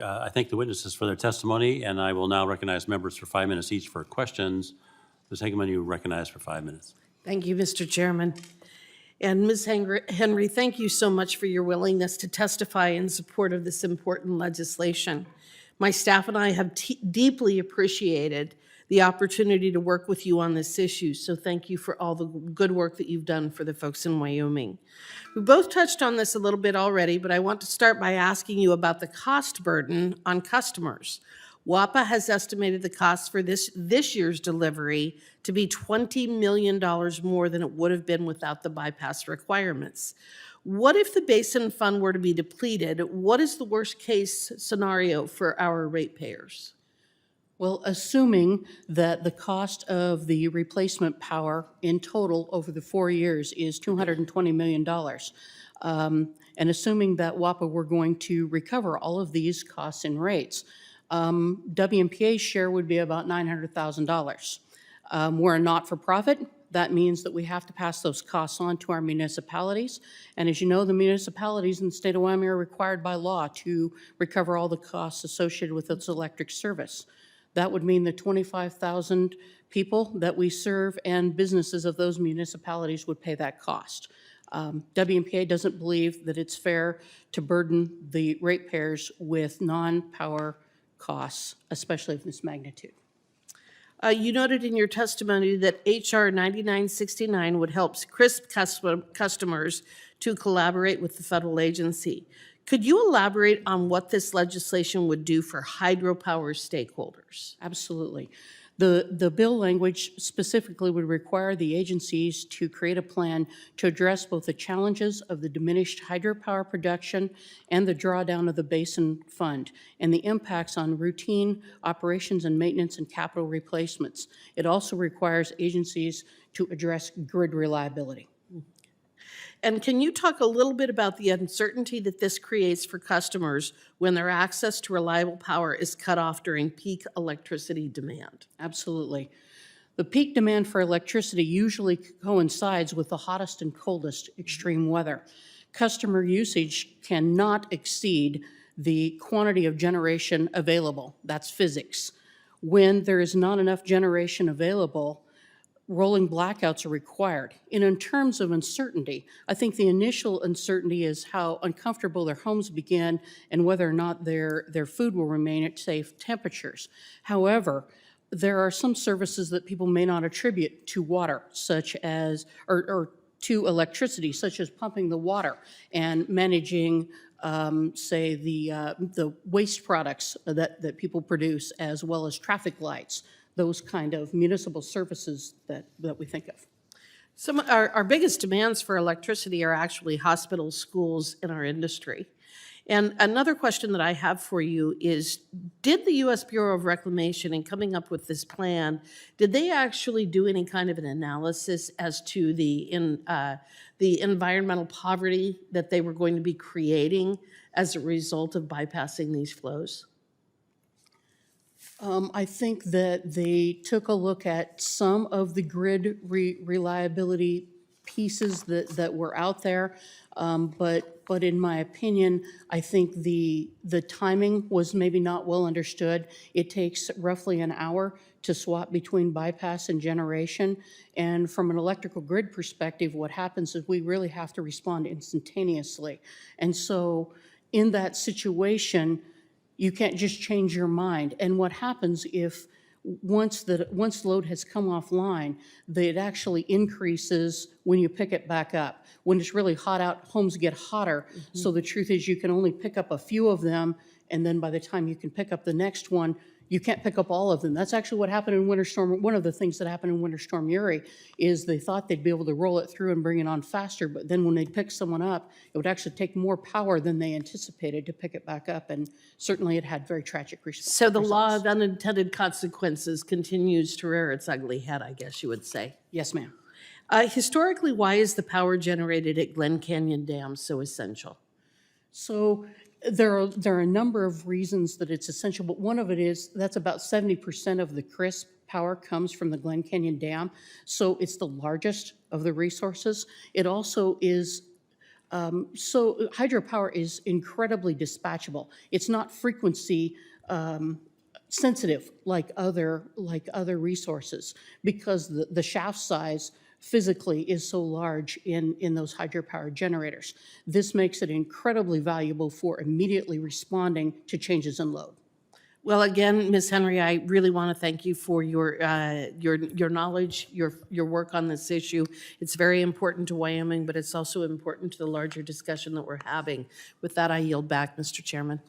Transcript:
I thank the witnesses for their testimony, and I will now recognize members for 5 minutes each for questions. Ms. Hageman, you recognize for 5 minutes. Thank you, Mr. Chairman. And Ms. Henry, thank you so much for your willingness to testify in support of this important legislation. My staff and I have deeply appreciated the opportunity to work with you on this issue, so thank you for all the good work that you've done for the folks in Wyoming. We both touched on this a little bit already, but I want to start by asking you about the cost burden on customers. WAPA has estimated the cost for this year's delivery to be $20 million more than it would have been without the bypass requirements. What if the basin fund were to be depleted? What is the worst case scenario for our ratepayers? Well, assuming that the cost of the replacement power in total over the 4 years is $220 million, and assuming that WAPA were going to recover all of these costs and rates, WMPA's share would be about $900,000. We're a not-for-profit. That means that we have to pass those costs on to our municipalities. And as you know, the municipalities in the state of Wyoming are required by law to recover all the costs associated with its electric service. That would mean the 25,000 people that we serve and businesses of those municipalities would pay that cost. WMPA doesn't believe that it's fair to burden the ratepayers with non-power costs, especially of this magnitude. You noted in your testimony that H.R. 9969 would help CRISP customers to collaborate with the federal agency. Could you elaborate on what this legislation would do for hydropower stakeholders? Absolutely. The bill language specifically would require the agencies to create a plan to address both the challenges of the diminished hydropower production and the drawdown of the basin fund and the impacts on routine operations and maintenance and capital replacements. It also requires agencies to address grid reliability. And can you talk a little bit about the uncertainty that this creates for customers when their access to reliable power is cut off during peak electricity demand? Absolutely. The peak demand for electricity usually coincides with the hottest and coldest extreme weather. Customer usage cannot exceed the quantity of generation available. That's physics. When there is not enough generation available, rolling blackouts are required. And in terms of uncertainty, I think the initial uncertainty is how uncomfortable their homes begin and whether or not their food will remain at safe temperatures. However, there are some services that people may not attribute to water, such as, or to electricity, such as pumping the water and managing, say, the waste products that people produce, as well as traffic lights, those kind of municipal services that we think of. Some our biggest demands for electricity are actually hospitals, schools, and our industry. And another question that I have for you is, did the U.S. Bureau of Reclamation, in coming up with this plan, did they actually do any kind of an analysis as to the environmental poverty that they were going to be creating as a result of bypassing these flows? I think that they took a look at some of the grid reliability pieces that were out there, but in my opinion, I think the timing was maybe not well understood. It takes roughly an hour to swap between bypass and generation, and from an electrical grid perspective, what happens is we really have to respond instantaneously. And so in that situation, you can't just change your mind. And what happens if once load has come offline, it actually increases when you pick it back up. When it's really hot out, homes get hotter. Mm-hmm. So the truth is you can only pick up a few of them, and then by the time you can pick up the next one, you can't pick up all of them. That's actually what happened in Winter Storm. One of the things that happened in Winter Storm Uri is they thought they'd be able to roll it through and bring it on faster, but then when they pick someone up, it would actually take more power than they anticipated to pick it back up, and certainly it had very tragic results. So the law of unintended consequences continues to rear its ugly head, I guess you would say. Yes, ma'am. Historically, why is the power generated at Glen Canyon Dam so essential? So there are a number of reasons that it's essential, but one of it is that's about 70% of the CRISP power comes from the Glen Canyon Dam, so it's the largest of the resources. It also is So hydropower is incredibly dispatchable. It's not frequency sensitive like other resources because the shaft size physically is so large in those hydropower generators. This makes it incredibly valuable for immediately responding to changes in load. Well, again, Ms. Henry, I really want to thank you for your knowledge, your work on this issue. It's very important to Wyoming, but it's also important to the larger discussion that we're having. With that, I yield back, Mr. Chairman.